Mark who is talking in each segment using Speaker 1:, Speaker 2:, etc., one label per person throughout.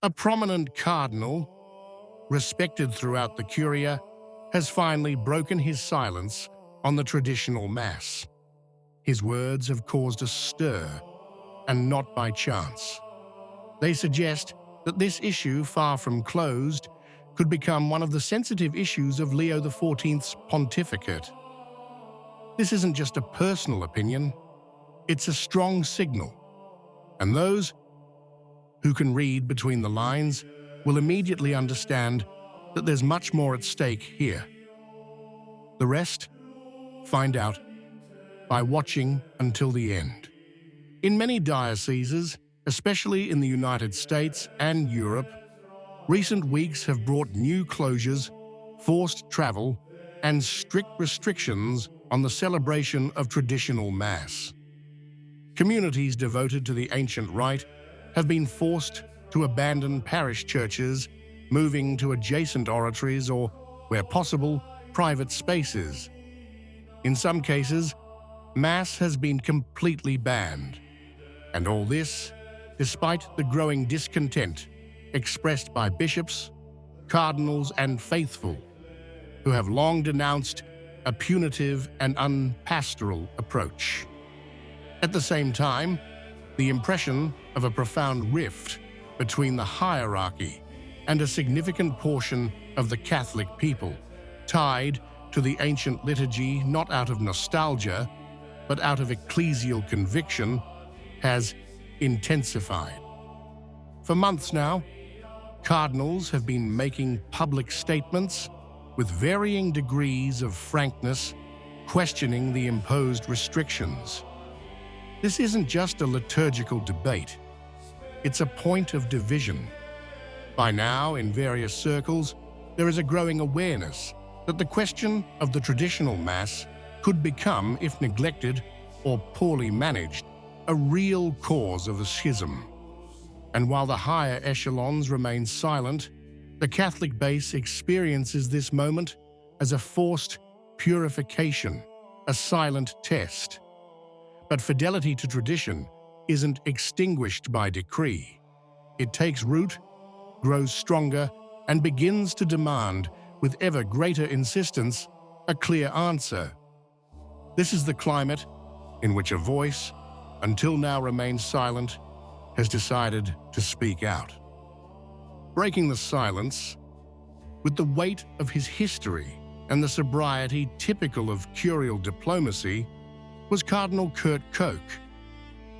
Speaker 1: A prominent cardinal, respected throughout the Curia, has finally broken his silence on the traditional Mass. His words have caused a stir, and not by chance. They suggest that this issue, far from closed, could become one of the sensitive issues of Leo XIV's pontificate. This isn't just a personal opinion, it's a strong signal, and those who can read between the lines will immediately understand that there's much more at stake here. The rest, find out by watching until the end. In many dioceses, especially in the United States and Europe, recent weeks have brought new closures, forced travel, and strict restrictions on the celebration of traditional Mass. Communities devoted to the ancient rite have been forced to abandon parish churches, moving to adjacent oratories or, where possible, private spaces. In some cases, Mass has been completely banned. And all this, despite the growing discontent expressed by bishops, cardinals, and faithful, who have long denounced a punitive and unpastoral approach. At the same time, the impression of a profound rift between the hierarchy and a significant portion of the Catholic people, tied to the ancient liturgy not out of nostalgia, but out of ecclesial conviction, has intensified. For months now, cardinals have been making public statements with varying degrees of frankness, questioning the imposed restrictions. This isn't just a liturgical debate, it's a point of division. By now, in various circles, there is a growing awareness that the question of the traditional Mass could become, if neglected or poorly managed, a real cause of a schism. And while the higher echelons remain silent, the Catholic base experiences this moment as a forced purification, a silent test. But fidelity to tradition isn't extinguished by decree. It takes root, grows stronger, and begins to demand, with ever greater insistence, a clear answer. This is the climate in which a voice, until now remained silent, has decided to speak out. Breaking the silence, with the weight of his history and the sobriety typical of curial diplomacy, was Cardinal Koch,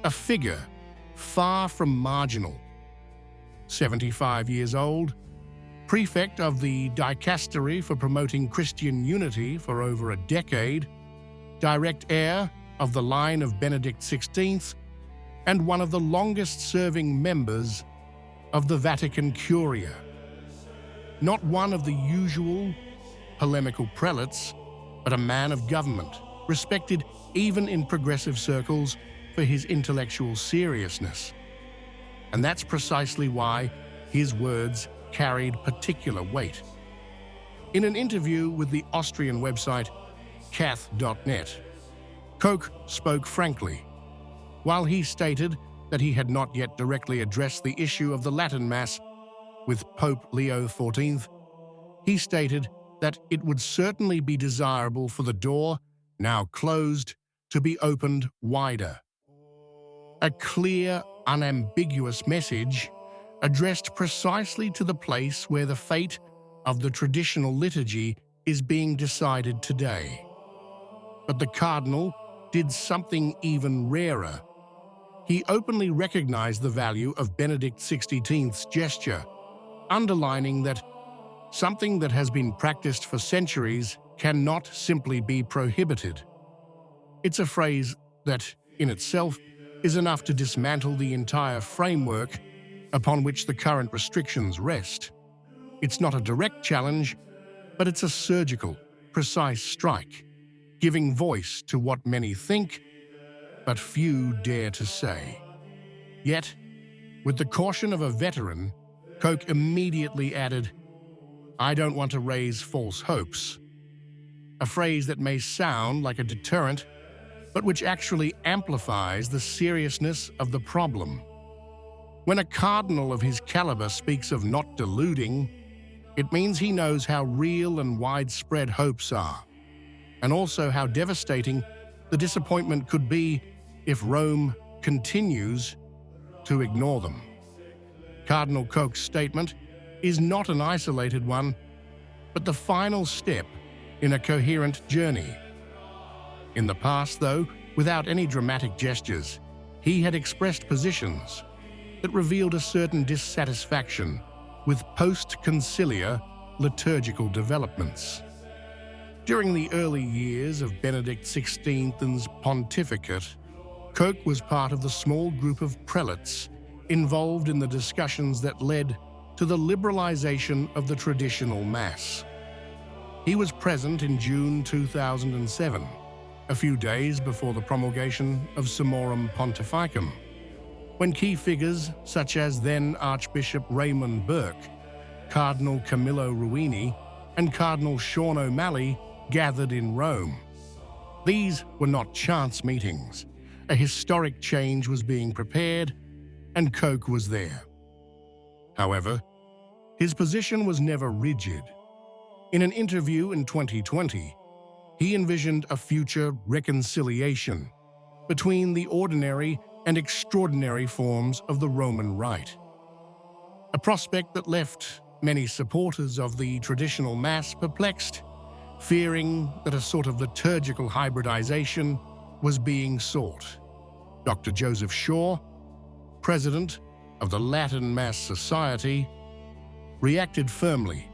Speaker 1: a figure far from marginal. 75 years old, prefect of the dicastery for promoting Christian unity for over a decade, direct heir of the line of Benedict XVI, and one of the longest-serving members of the Vatican Curia. Not one of the usual polemical prelates, but a man of government, respected even in progressive circles for his intellectual seriousness. And that's precisely why his words carried particular weight. In an interview with the Austrian website cath.net, Koch spoke frankly. While he stated that he had not yet directly addressed the issue of the Latin Mass with Pope Leo XIV, he stated that it would certainly be desirable for the door, now closed, to be opened wider. A clear, unambiguous message addressed precisely to the place where the fate of the traditional liturgy is being decided today. But the Cardinal did something even rarer. He openly recognized the value of Benedict XVI's gesture, underlining that something that has been practiced for centuries cannot simply be prohibited. It's a phrase that, in itself, is enough to dismantle the entire framework upon which the current restrictions rest. It's not a direct challenge, but it's a surgical, precise strike, giving voice to what many think, but few dare to say. Yet, with the caution of a veteran, Koch immediately added, "I don't want to raise false hopes," a phrase that may sound like a deterrent, but which actually amplifies the seriousness of the problem. When a cardinal of his caliber speaks of not deluding, it means he knows how real and widespread hopes are, and also how devastating the disappointment could be if Rome continues to ignore them. Cardinal Koch's statement is not an isolated one, but the final step in a coherent journey. In the past, though, without any dramatic gestures, he had expressed positions that revealed a certain dissatisfaction with post-conciliar liturgical developments. During the early years of Benedict XVI's pontificate, Koch was part of the small group of prelates involved in the discussions that led to the liberalization of the traditional Mass. He was present in June 2007, a few days before the promulgation of Summorum Pontificum, when key figures such as then Archbishop Raymond Burke, Cardinal Camillo Ruini, and Cardinal Sean O'Malley gathered in Rome. These were not chance meetings. A historic change was being prepared, and Koch was there. However, his position was never rigid. In an interview in 2020, he envisioned a future reconciliation between the ordinary and extraordinary forms of the Roman Rite, a prospect that left many supporters of the traditional Mass perplexed, fearing that a sort of liturgical hybridization was being sought. Dr. Joseph Shaw, president of the Latin Mass Society, reacted firmly,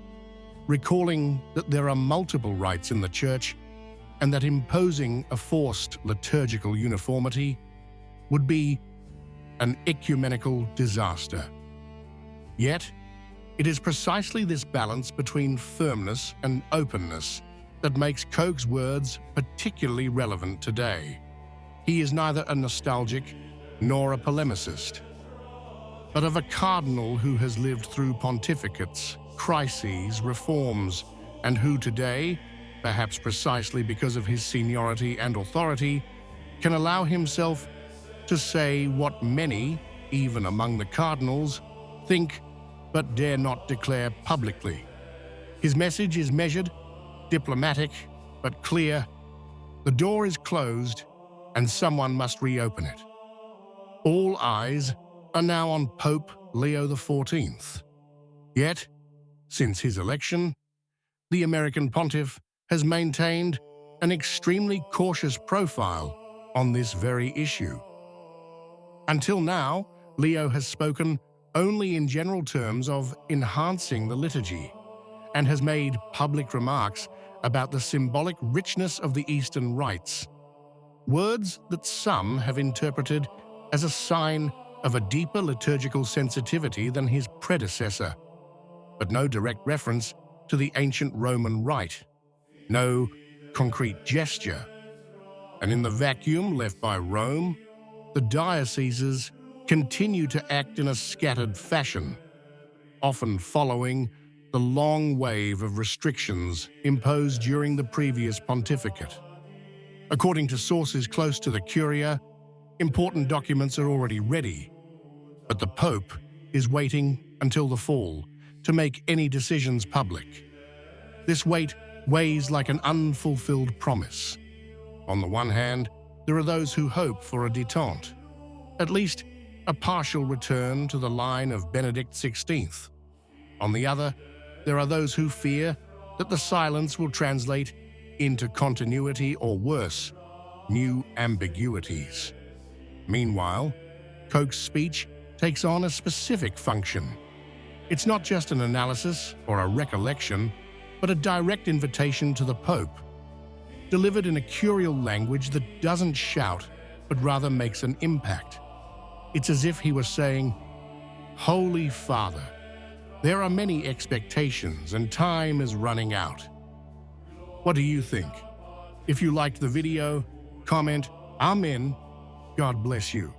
Speaker 1: recalling that there are multiple rites in the Church and that imposing a forced liturgical uniformity would be an ecumenical disaster. Yet, it is precisely this balance between firmness and openness that makes Koch's words particularly relevant today. He is neither a nostalgic nor a polemicist, but of a cardinal who has lived through pontificates, crises, reforms, and who today, perhaps precisely because of his seniority and authority, can allow himself to say what many, even among the cardinals, think but dare not declare publicly. His message is measured, diplomatic, but clear. The door is closed, and someone must reopen it. All eyes are now on Pope Leo XIV. Yet, since his election, the American pontiff has maintained an extremely cautious profile on this very issue. Until now, Leo has spoken only in general terms of enhancing the liturgy and has made public remarks about the symbolic richness of the Eastern rites, words that some have interpreted as a sign of a deeper liturgical sensitivity than his predecessor, but no direct reference to the ancient Roman rite, no concrete gesture. And in the vacuum left by Rome, the dioceses continue to act in a scattered fashion, often following the long wave of restrictions imposed during the previous pontificate. According to sources close to the Curia, important documents are already ready, but the Pope is waiting until the fall to make any decisions public. This wait weighs like an unfulfilled promise. On the one hand, there are those who hope for a détente, at least a partial return to the line of Benedict XVI. On the other, there are those who fear that the silence will translate into continuity or worse, new ambiguities. Meanwhile, Koch's speech takes on a specific function. It's not just an analysis or a recollection, but a direct invitation to the Pope, delivered in a curial language that doesn't shout, but rather makes an impact. It's as if he was saying, "Holy Father, there are many expectations and time is running out." What do you think? If you liked the video, comment, "Amen." God bless you.